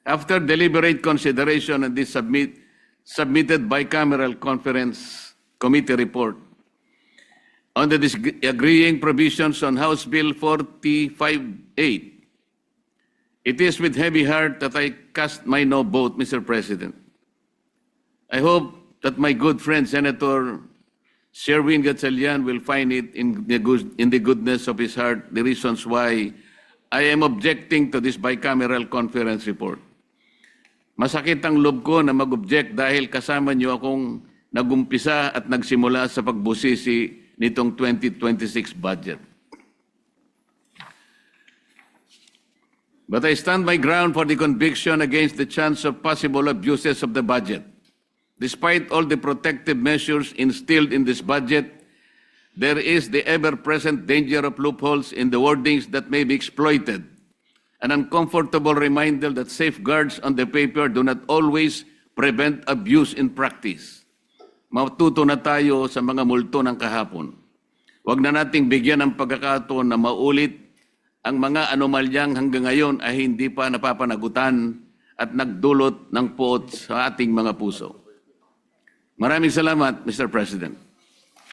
After deliberate consideration of this submitted bicameral conference committee report on the disagreeing provisions on House Bill 458, it is with heavy heart that I cast my no vote, Mr. President. I hope that my good friend Senator Sherwin Gatchalian will find it in the goodness of his heart the reasons why I am objecting to this bicameral conference report. Masakit ang loob ko na mag-object dahil kasama niyo akong nagumpisa at nagsimula sa pagbusisi nitong 2026 budget. But I stand my ground for the conviction against the chance of possible abuses of the budget. Despite all the protective measures instilled in this budget, there is the ever-present danger of loopholes in the wordings that may be exploited. An uncomfortable reminder that safeguards on the paper do not always prevent abuse in practice. Matuto na tayo sa mga multo ng kahapon. Huwag na nating bigyan ng pagkakataon na maulit ang mga anomalyang hanggang ngayon ay hindi pa napapanagutan at nagdulot ng puot sa ating mga puso. Maraming salamat, Mr. President.